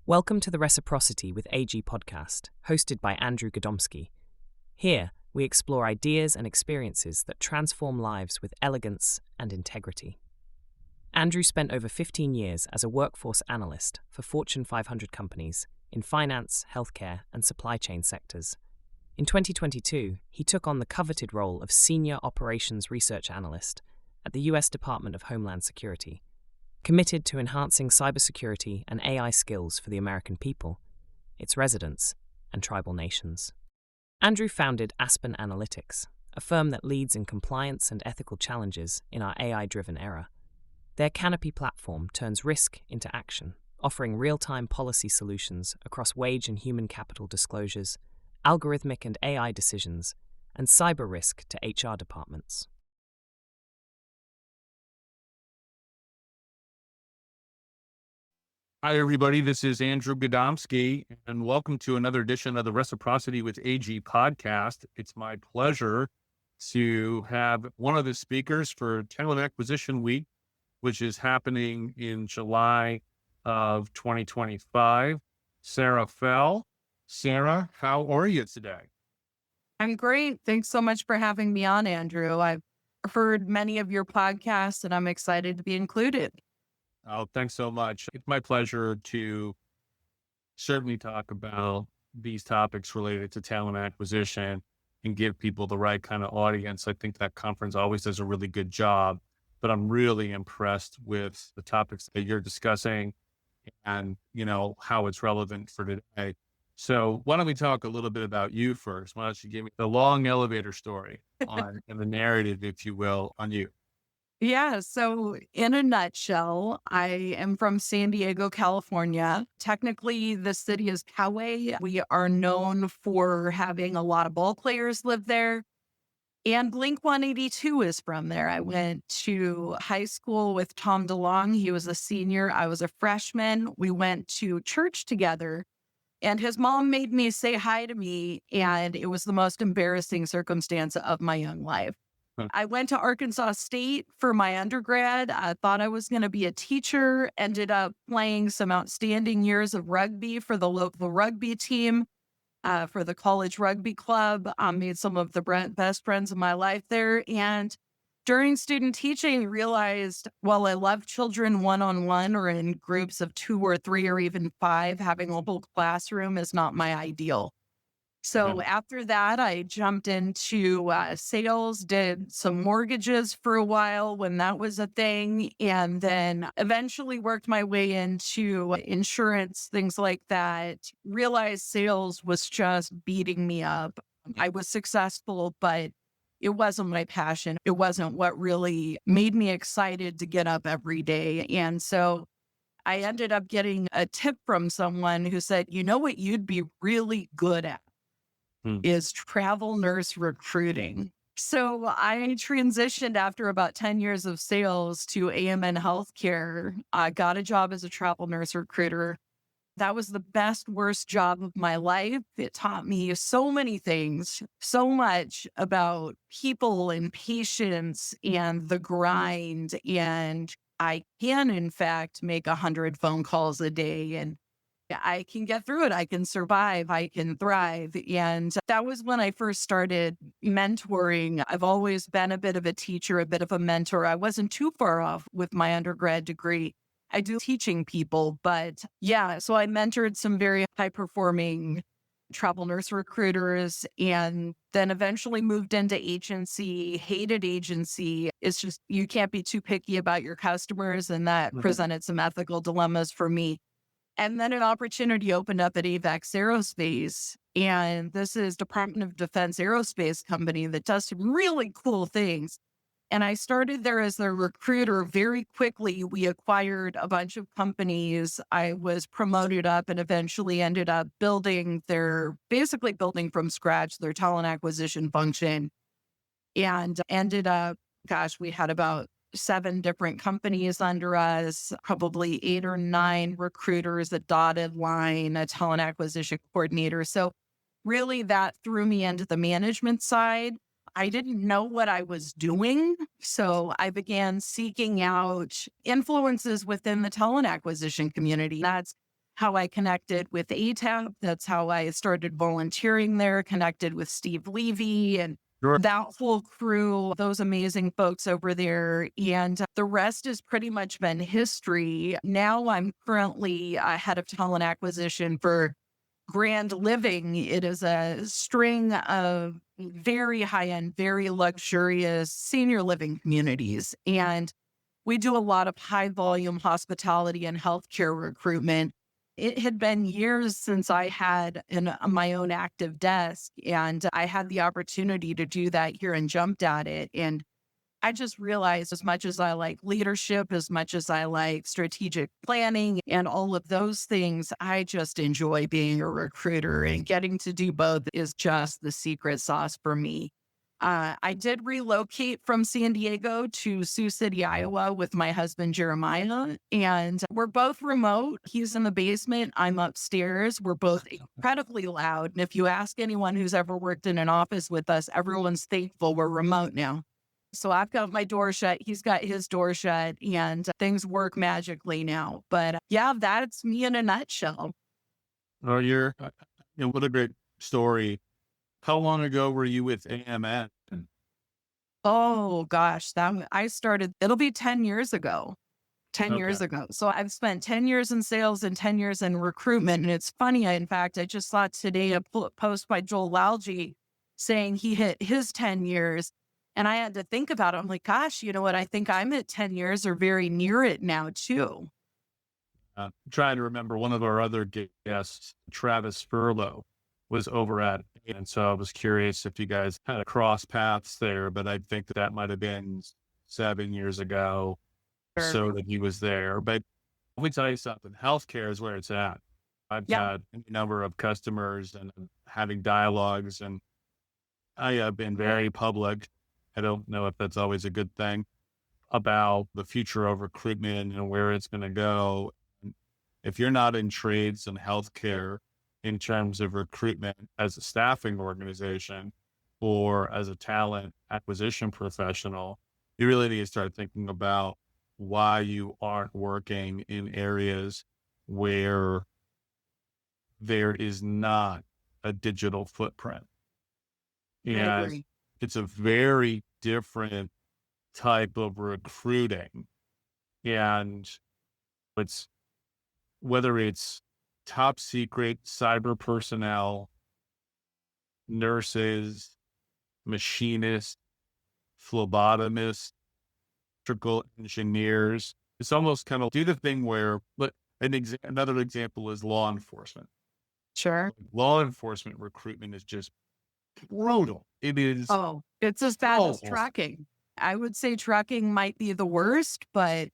Welcome to the Reciprocity with AG podcast, hosted by Andrew Gadomski. Here, we explore ideas and experiences that transform lives with elegance and integrity. Andrew spent over 15 years as a workforce analyst for Fortune 500 companies in finance, healthcare, and supply chain sectors. In 2022, he took on the coveted role of Senior Operations Research Analyst at the U.S. Department of Homeland Security, committed to enhancing cybersecurity and AI skills for the American people, its residents, and tribal nations. Andrew founded Aspen Analytics, a firm that leads in compliance and ethical challenges in our AI-driven era. Their Canopy platform turns risk into action, offering real-time policy solutions across wage and human capital disclosures, algorithmic and AI decisions, and cyber risk to HR departments. Hi, everybody. This is Andrew Gadomski, and welcome to another edition of the Reciprocity with AG podcast. It's my pleasure to have one of the speakers for Talent Acquisition Week, which is happening in July of 2025, Sarah Fell. Sarah, how are you today? I'm great. Thanks so much for having me on, Andrew. I've heard many of your podcasts and I'm excited to be included. Oh, thanks so much. It's my pleasure to certainly talk about these topics related to talent acquisition and give people the right kind of audience. I think that conference always does a really good job, but I'm really impressed with the topics that you're discussing and, how it's relevant for today. So why don't we talk a little bit about you first? Why don't you give me the long elevator story and the narrative, if you will, on you? Yeah, so in a nutshell, I am from San Diego, California. Technically, the city is Poway. We are known for having a lot of ball players live there. And Blink 182 is from there. I went to high school with Tom DeLonge. He was a senior. I was a freshman. We went to church together. And his mom made me say hi to me. And it was the most embarrassing circumstance of my young life. I went to Arkansas State for my undergrad. I thought I was going to be a teacher, ended up playing some outstanding years of rugby for the local rugby team, for the college rugby club. Made some of the best friends of my life there. And during student teaching, realized, while I love children one-on-one or in groups of 2 or 3 or even 5, having a whole classroom is not my ideal. So after that, I jumped into sales, did some mortgages for a while when that was a thing, and then eventually worked my way into insurance, things like that. Realized sales was just beating me up. I was successful, but it wasn't my passion. It wasn't what really made me excited to get up every day. And so I ended up getting a tip from someone who said, you know what you'd be really good at is travel nurse recruiting. So I transitioned after about 10 years of sales to AMN Healthcare. I got a job as a travel nurse recruiter. That was the best, worst job of my life. It taught me so many things, so much about people and patience and the grind. And I can, in fact, make 100 phone calls a day and I can get through it. I can survive. I can thrive. And that was when I first started mentoring. I've always been a bit of a teacher, a bit of a mentor. I wasn't too far off with my undergrad degree. I do teaching people, but yeah, so I mentored some very high performing travel nurse recruiters and then eventually moved into agency, hated agency. It's just, you can't be too picky about your customers. And that presented some ethical dilemmas for me. And then an opportunity opened up at AVEX Aerospace. And this is Department of Defense aerospace company that does some really cool things. And I started there as a recruiter. Very quickly, we acquired a bunch of companies. I was promoted up and eventually ended up basically building from scratch their talent acquisition function. And ended up, we had about 7 different companies under us, probably 8 or 9 recruiters, a dotted line, a talent acquisition coordinator. So really that threw me into the management side. I didn't know what I was doing. So I began seeking out influences within the talent acquisition community. That's how I connected with ATAP. That's how I started volunteering there, connected with Steve Levy and Sure. that whole crew, those amazing folks over there. And the rest has pretty much been history. Now I'm currently head of talent acquisition for Grand Living. It is a string of very high-end, very luxurious senior living communities. And we do a lot of high volume hospitality and healthcare recruitment. It had been years since I had my own active desk, and I had the opportunity to do that here and jumped at it. And I just realized as much as I like leadership, as much as I like strategic planning and all of those things, I just enjoy being a recruiter, and getting to do both is just the secret sauce for me. I did relocate from San Diego to Sioux City, Iowa with my husband, Jeremiah, and we're both remote. He's in the basement. I'm upstairs. We're both incredibly loud. And if you ask anyone who's ever worked in an office with us, everyone's thankful we're remote now. So I've got my door shut. He's got his door shut, and things work magically now. But yeah, that's me in a nutshell. Oh, what a great story. How long ago were you with AMN? Oh gosh, I started, it'll be 10 years ago. 10 years Okay. ago. So I've spent 10 years in sales and 10 years in recruitment. And it's funny, in fact, I just saw today a post by Joel Lalji saying he hit his 10 years. And I had to think about it. I'm like, gosh, you know what? I think I'm at 10 years or very near it now too. I'm trying to remember one of our other guests, Travis Furlow, was over at, and so I was curious if you guys had cross paths there, but I think that might have been 7 years ago, Sure. so that he was there. But let me tell you something, healthcare is where it's at. I've Yeah. had a number of customers and having dialogues, and I have been very public. I don't know if that's always a good thing about the future of recruitment and where it's going to go. If you're not in trades and healthcare in terms of recruitment as a staffing organization or as a talent acquisition professional, you really need to start thinking about why you aren't working in areas where there is not a digital footprint. I And agree. it's a very different type of recruiting. And it's whether it's top secret cyber personnel, nurses, machinists, phlebotomists, electrical engineers. It's almost kind of do the thing where, but another example is law enforcement. Sure. Law enforcement recruitment is just brutal. It is. Oh, it's as bad as awful. trucking. I would say trucking might be the worst, but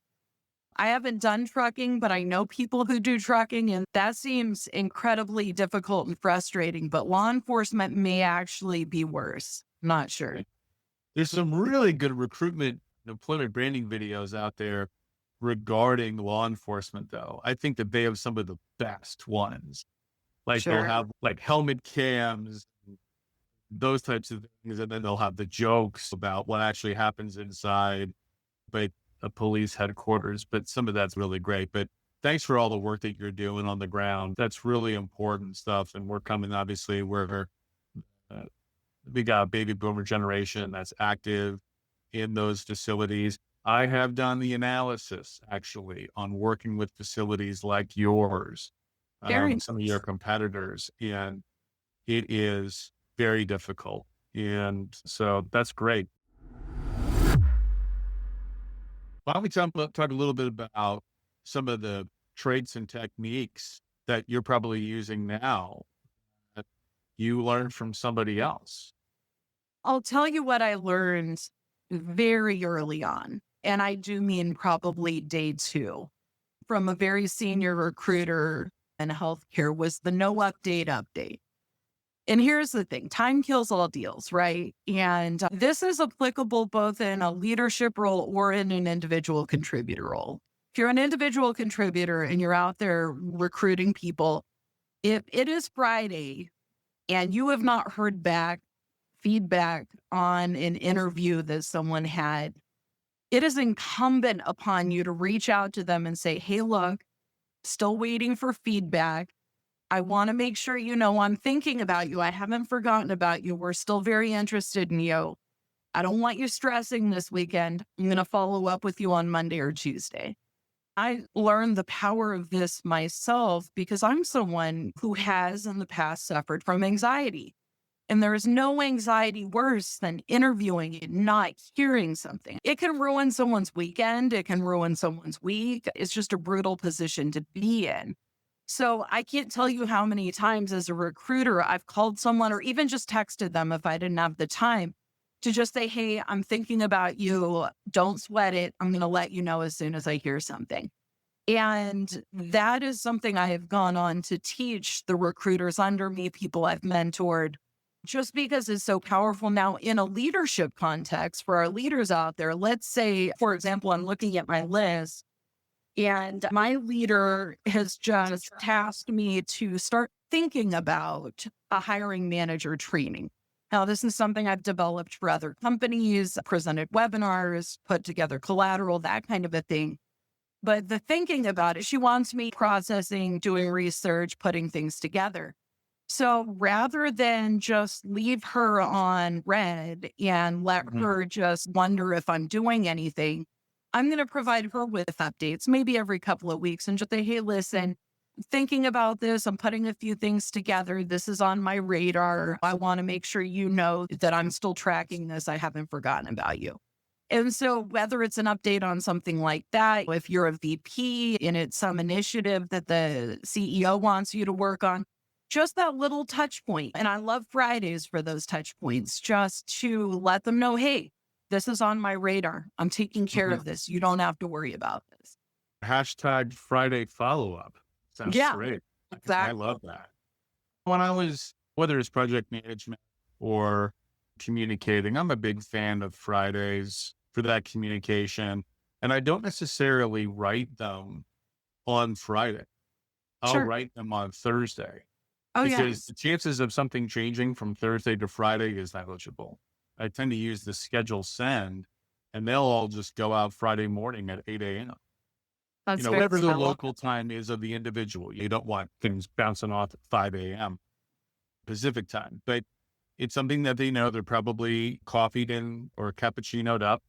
I haven't done trucking, but I know people who do trucking, and that seems incredibly difficult and frustrating. But law enforcement may actually be worse. Not sure. There's some really good recruitment and employment branding videos out there regarding law enforcement, though. I think that they have some of the best ones. Like they'll Sure. have like helmet cams, those types of things, and then they'll have the jokes about what actually happens inside, but a police headquarters. But some of that's really great. But thanks for all the work that you're doing on the ground. That's really important stuff. And we're coming, obviously, uh, we got a baby boomer generation that's active in those facilities. I have done the analysis actually on working with facilities like yours, Very some of your competitors, and it is very difficult. And so that's great. Why don't we talk a little bit about some of the traits and techniques that you're probably using now that you learned from somebody else? I'll tell you what I learned very early on, and I do mean probably day 2, from a very senior recruiter in healthcare was the no update update. And here's the thing, time kills all deals, right? And this is applicable both in a leadership role or in an individual contributor role. If you're an individual contributor and you're out there recruiting people, if it is Friday and you have not heard back feedback on an interview that someone had, it is incumbent upon you to reach out to them and say, hey, look, Still waiting for feedback. I want to make sure you know I'm thinking about you. I haven't forgotten about you. We're still very interested in you. I don't want you stressing this weekend. I'm going to follow up with you on Monday or Tuesday. I learned the power of this myself because I'm someone who has in the past suffered from anxiety. And there is no anxiety worse than interviewing and not hearing something. It can ruin someone's weekend. It can ruin someone's week. It's just a brutal position to be in. So I can't tell you how many times as a recruiter I've called someone or even just texted them if I didn't have the time to just say, hey, I'm thinking about you. Don't sweat it. I'm going to let you know as soon as I hear something. And that is something I have gone on to teach the recruiters under me, people I've mentored, just because it's so powerful. Now, in a leadership context for our leaders out there, let's say, for example, I'm looking at my list and my leader has just tasked me to start thinking about a hiring manager training. Now, this is something I've developed for other companies, presented webinars, put together collateral, that kind of a thing. But the thinking about it, she wants me processing, doing research, putting things together. So rather than just leave her on red and let her just wonder if I'm doing anything, I'm going to provide her with updates, maybe every couple of weeks, and just say, hey, listen, thinking about this, I'm putting a few things together. This is on my radar. I want to make sure you know that I'm still tracking this. I haven't forgotten about you. And so whether it's an update on something like that, if you're a VP and it's some initiative that the CEO wants you to work on, just that little touch point. And I love Fridays for those touch points, just to let them know, hey, this is on my radar. I'm taking care of this. You don't have to worry about this. Hashtag Friday follow-up. Sounds great. Exactly. I love that. When I was, whether it's project management or communicating, I'm a big fan of Fridays for that communication. And I don't necessarily write them on Friday. I'll write them on Thursday. Oh, because the chances of something changing from Thursday to Friday is negligible. I tend to use the schedule send, and they'll all just go out Friday morning at 8 a.m. That's Whatever the local time is of the individual. You don't want things bouncing off at 5 a.m. Pacific time, but it's something that they know they're probably coffeeed in or cappuccinoed up.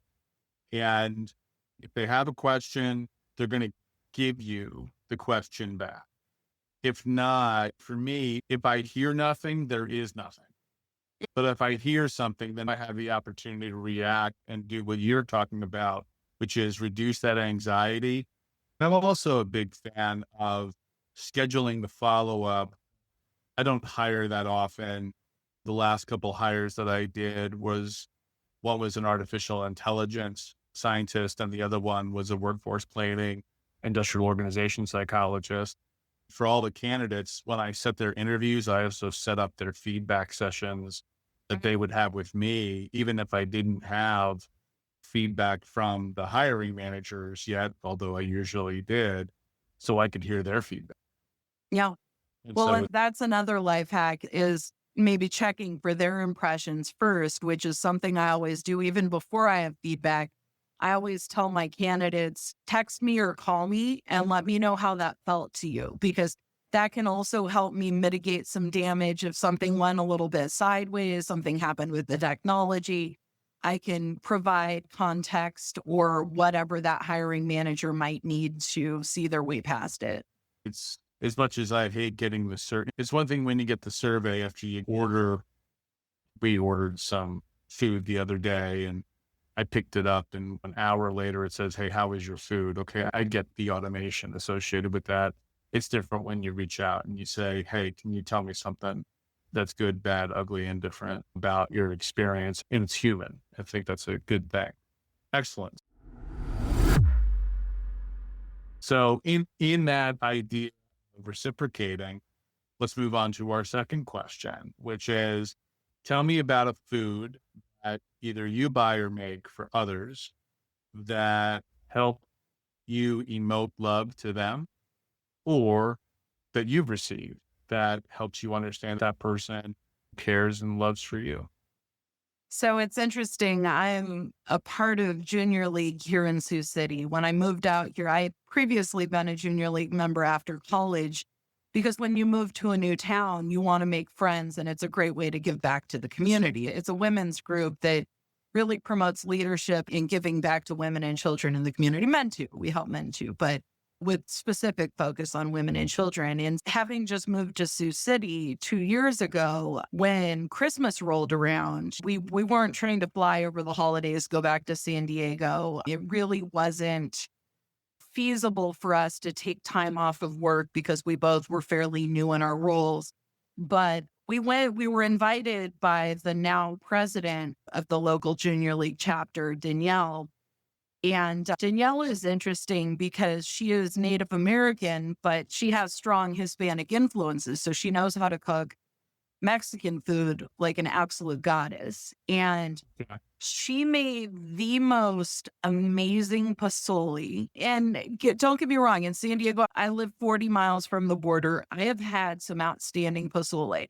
And if they have a question, they're going to give you the question back. If not, for me, if I hear nothing, there is nothing. But if I hear something, then I have the opportunity to react and do what you're talking about, which is reduce that anxiety. I'm also a big fan of scheduling the follow-up. I don't hire that often. The last couple hires that I did one was an artificial intelligence scientist, and the other one was a workforce planning, industrial organization psychologist. For all the candidates, when I set their interviews, I also set up their feedback sessions that they would have with me, even if I didn't have feedback from the hiring managers yet, although I usually did, so I could hear their feedback. Yeah. And Well, so and that's another life hack is maybe checking for their impressions first, which is something I always do even before I have feedback. I always tell my candidates, text me or call me and let me know how that felt to you, because that can also help me mitigate some damage if something went a little bit sideways, something happened with the technology. I can provide context or whatever that hiring manager might need to see their way past it. it's, as much as I hate getting the survey, it's one thing when you get the survey after you order. We ordered some food the other day and I picked it up, and an hour later it says, hey, how is your food? Okay, I get the automation associated with that. It's different when you reach out and you say, hey, can you tell me something that's good, bad, ugly, and different about your experience? And it's human. I think that's a good thing. Excellent. So in that idea of reciprocating, let's move on to our second question, which is, tell me about a food that either you buy or make for others that help you emote love to them, or that you've received that helps you understand that person cares and loves for you. So it's interesting. I'm a part of Junior League here in Sioux City. When I moved out here, I had previously been a Junior League member after college because when you move to a new town, you want to make friends and it's a great way to give back to the community. It's a women's group that really promotes leadership in giving back to women and children in the community. Men too. We help men too, but with specific focus on women and children. And having just moved to Sioux City 2 years ago, when Christmas rolled around, we weren't trying to fly over the holidays, go back to San Diego. It really wasn't feasible for us to take time off of work because we both were fairly new in our roles. But we were invited by the now president of the local Junior League chapter, Danielle. And Danielle is interesting because she is Native American, but she has strong Hispanic influences. So she knows how to cook Mexican food like an absolute goddess. And she made the most amazing pozole. And don't get me wrong, in San Diego, I live 40 miles from the border. I have had some outstanding pozole.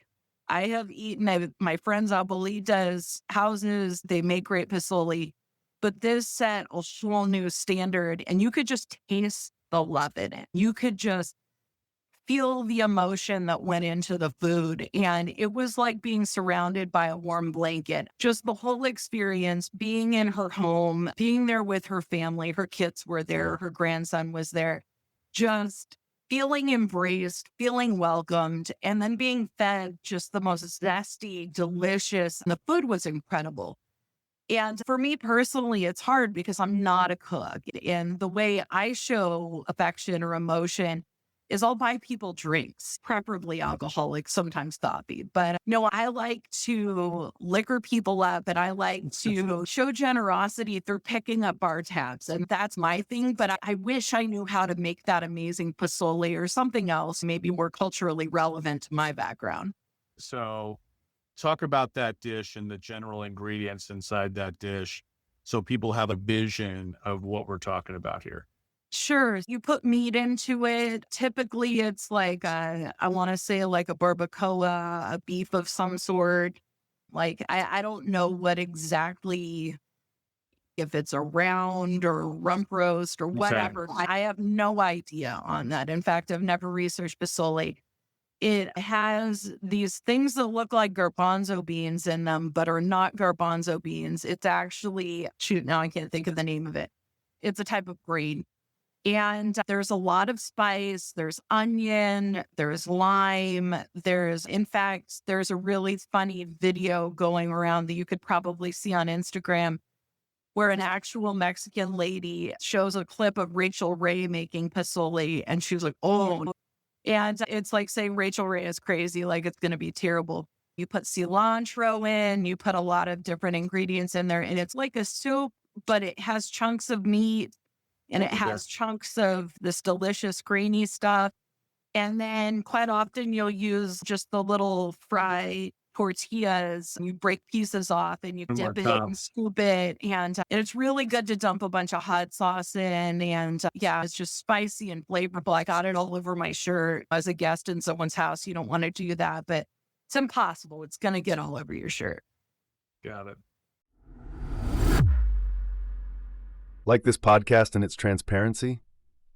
I have eaten at my friend's abuelita's houses. They make great pozole. But this set a whole new standard, and you could just taste the love in it. You could just feel the emotion that went into the food. And it was like being surrounded by a warm blanket. Just the whole experience, being in her home, being there with her family, her kids were there, her grandson was there, just feeling embraced, feeling welcomed, and then being fed just the most zesty, delicious. And the food was incredible. And for me personally, it's hard because I'm not a cook. And the way I show affection or emotion is I'll buy people drinks, preferably alcoholic, sometimes coffee. But no, I like to liquor people up and I like to show generosity through picking up bar tabs. And that's my thing. But I wish I knew how to make that amazing pozole or something else, maybe more culturally relevant to my background. So talk about that dish and the general ingredients inside that dish so people have a vision of what we're talking about here. Sure. You put meat into it. Typically, it's like, I want to say like a barbacoa, a beef of some sort. Like, I don't know what exactly, if it's a round or rump roast or whatever. Okay. I have no idea on that. In fact, I've never researched pozole. It has these things that look like garbanzo beans in them, but are not garbanzo beans. It's actually, now I can't think of the name of it. It's a type of grain. And there's a lot of spice. There's onion, there's lime. In fact, there's a really funny video going around that you could probably see on Instagram where an actual Mexican lady shows a clip of Rachel Ray making pozole. And she was like, oh, and it's like saying Rachel Ray is crazy, like it's going to be terrible. You put cilantro in, you put a lot of different ingredients in there, and it's like a soup, but it has chunks of meat and it has chunks of this delicious grainy stuff. And then quite often you'll use just the little fried tortillas. You break pieces off and you dip it and scoop it. And it's really good to dump a bunch of hot sauce in. And it's just spicy and flavorful. I got it all over my shirt. As a guest in someone's house, you don't want to do that, but it's impossible. It's going to get all over your shirt. Got it. Like this podcast and its transparency?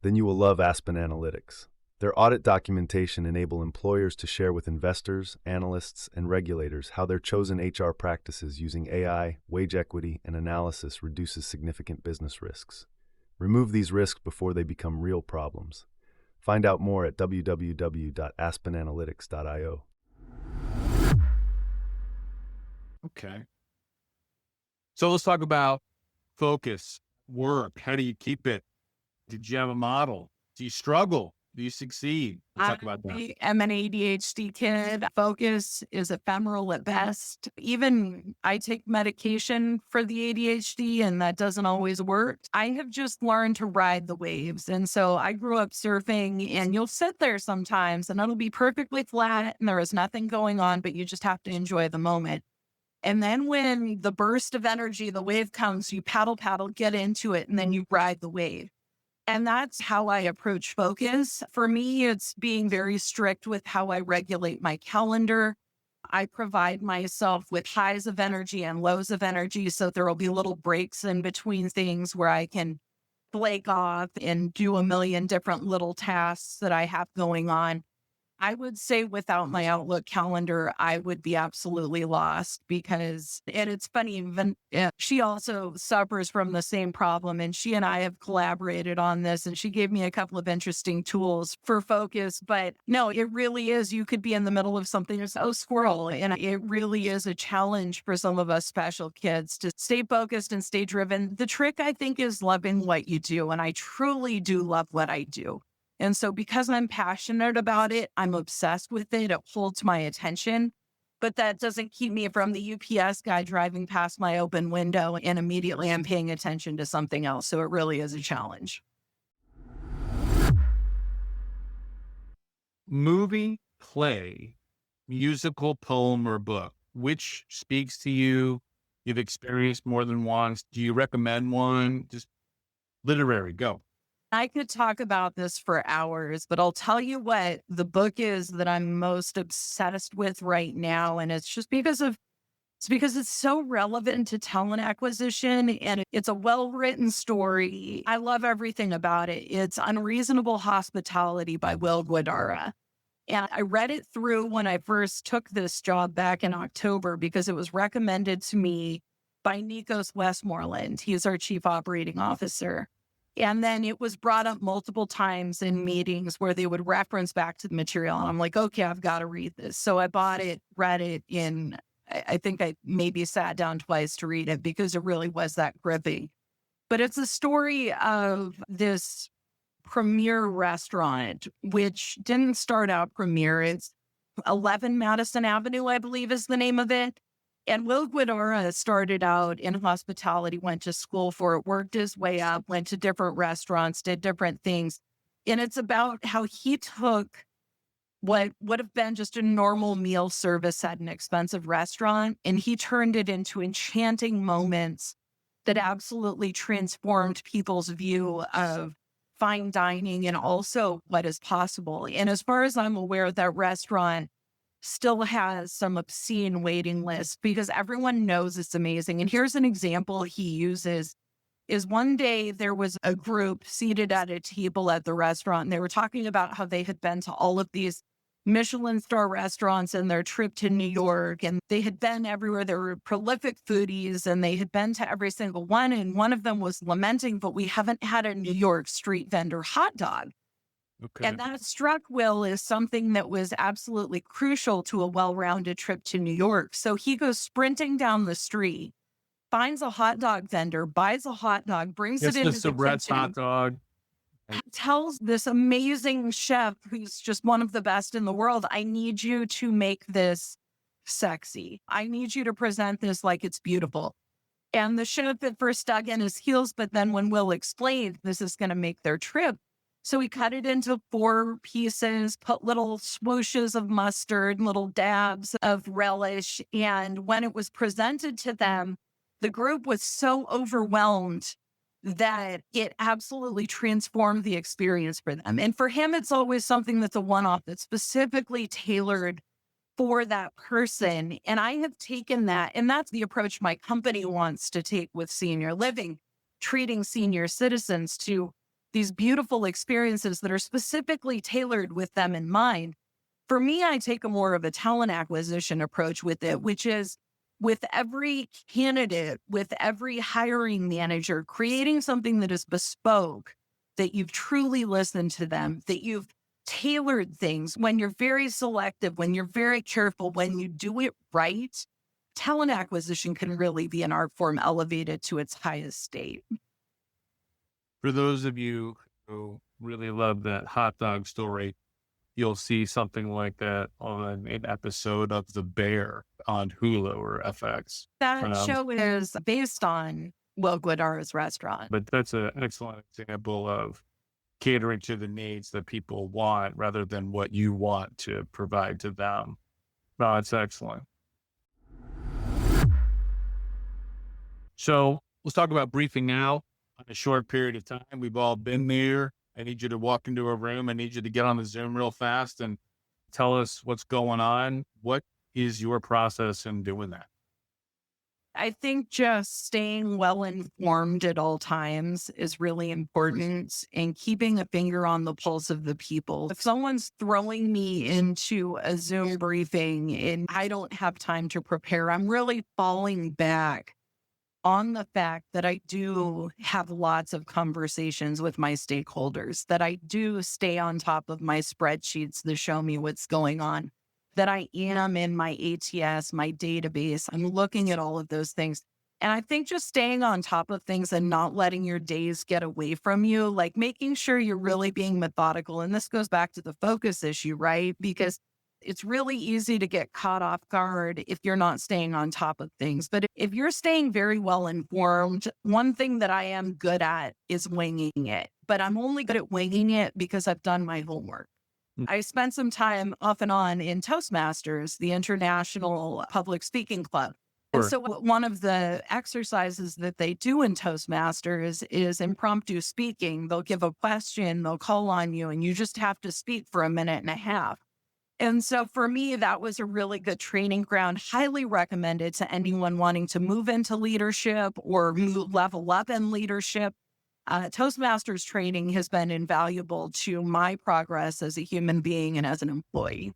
Then you will love Aspen Analytics. Their audit documentation enable employers to share with investors, analysts, and regulators how their chosen HR practices using AI, wage equity, and analysis reduces significant business risks. Remove these risks before they become real problems. Find out more at www.aspenanalytics.io. Okay. So let's talk about focus, work. How do you keep it? Did you have a model? Do you struggle? Do you succeed? Let's talk about that. I am an ADHD kid. Focus is ephemeral at best. Even I take medication for the ADHD and that doesn't always work. I have just learned to ride the waves. And so I grew up surfing and you'll sit there sometimes and it'll be perfectly flat and there is nothing going on, but you just have to enjoy the moment. And then when the burst of energy, the wave comes, you paddle, get into it, and then you ride the wave. And that's how I approach focus. For me, it's being very strict with how I regulate my calendar. I provide myself with highs of energy and lows of energy. So there will be little breaks in between things where I can flake off and do a million different little tasks that I have going on. I would say without my Outlook calendar, I would be absolutely lost because, and it's funny, she also suffers from the same problem. And she and I have collaborated on this, and she gave me a couple of interesting tools for focus. But no, it really is. You could be in the middle of something, it's squirrel. And it really is a challenge for some of us special kids to stay focused and stay driven. The trick, I think, is loving what you do. And I truly do love what I do. And so because I'm passionate about it, I'm obsessed with it. It holds my attention, but that doesn't keep me from the UPS guy driving past my open window and immediately I'm paying attention to something else. So it really is a challenge. Movie, play, musical, poem, or book, which speaks to you? You've experienced more than once. Do you recommend one? Just literary, go. I could talk about this for hours, but I'll tell you what the book is that I'm most obsessed with right now. And it's just because it's so relevant to talent acquisition and it's a well-written story. I love everything about it. It's Unreasonable Hospitality by Will Guidara. And I read it through when I first took this job back in October because it was recommended to me by Nikos Westmoreland. He's our chief operating officer. And then it was brought up multiple times in meetings where they would reference back to the material. And I'm like, okay, I've got to read this. So I bought it, read it I think I maybe sat down twice to read it because it really was that gripping. But it's a story of this premier restaurant, which didn't start out premier. It's 11 Madison Avenue, I believe is the name of it. And Will Guidara started out in hospitality, went to school for it, worked his way up, went to different restaurants, did different things. And it's about how he took what would have been just a normal meal service at an expensive restaurant, and he turned it into enchanting moments that absolutely transformed people's view of fine dining and also what is possible. And as far as I'm aware, that restaurant still has some obscene waiting lists because everyone knows it's amazing. And here's an example he uses is one day there was a group seated at a table at the restaurant and they were talking about how they had been to all of these Michelin star restaurants in their trip to New York and they had been everywhere. They were prolific foodies and they had been to every single one. And one of them was lamenting, but we haven't had a New York street vendor hot dog. Okay. And that struck Will as something that was absolutely crucial to a well-rounded trip to New York. So he goes sprinting down the street, finds a hot dog vendor, buys a hot dog, brings it into the kitchen, hot dog. tells this amazing chef who's just one of the best in the world, I need you to make this sexy. I need you to present this like it's beautiful. And the chef at first dug in his heels, but then when Will explained this is going to make their trip, so he cut it into 4 pieces, put little swooshes of mustard, little dabs of relish. And when it was presented to them, the group was so overwhelmed that it absolutely transformed the experience for them. And for him, it's always something that's a one-off that's specifically tailored for that person. And I have taken that, and that's the approach my company wants to take with senior living, treating senior citizens to these beautiful experiences that are specifically tailored with them in mind. For me, I take a more of a talent acquisition approach with it, which is with every candidate, with every hiring manager, creating something that is bespoke, that you've truly listened to them, that you've tailored things. When you're very selective, when you're very careful, when you do it right, talent acquisition can really be an art form elevated to its highest state. For those of you who really love that hot dog story, you'll see something like that on an episode of The Bear on Hulu or FX. That show is based on Will Guidara's restaurant. But that's an excellent example of catering to the needs that people want rather than what you want to provide to them. No, it's excellent. So let's talk about briefing now. On a short period of time, we've all been there. I need you to walk into a room. I need you to get on the Zoom real fast and tell us what's going on. What is your process in doing that? I think just staying well informed at all times is really important and keeping a finger on the pulse of the people. If someone's throwing me into a Zoom briefing and I don't have time to prepare, I'm really falling back on the fact that I do have lots of conversations with my stakeholders, that I do stay on top of my spreadsheets that show me what's going on, that I am in my ATS, my database. I'm looking at all of those things. And I think just staying on top of things and not letting your days get away from you, like making sure you're really being methodical. And this goes back to the focus issue, right? Because it's really easy to get caught off guard if you're not staying on top of things. But if you're staying very well informed, one thing that I am good at is winging it. But I'm only good at winging it because I've done my homework. I spent some time off and on in Toastmasters, the International Public Speaking Club. And Sure. so one of the exercises that they do in Toastmasters is impromptu speaking. They'll give a question, they'll call on you, and you just have to speak for a minute and a half. And so for me, that was a really good training ground. Highly recommended to anyone wanting to move into leadership or level up in leadership. Toastmasters training has been invaluable to my progress as a human being and as an employee.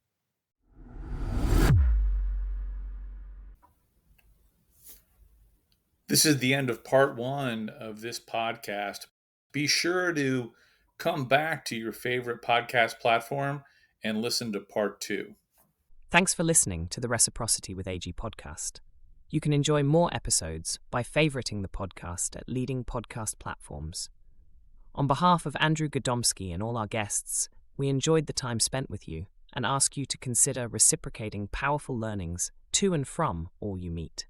This is the end of part 1 of this podcast. Be sure to come back to your favorite podcast platform and listen to part 2. Thanks for listening to the Reciprocity with AG podcast. You can enjoy more episodes by favoriting the podcast at leading podcast platforms. On behalf of Andrew Gadomski and all our guests, we enjoyed the time spent with you and ask you to consider reciprocating powerful learnings to and from all you meet.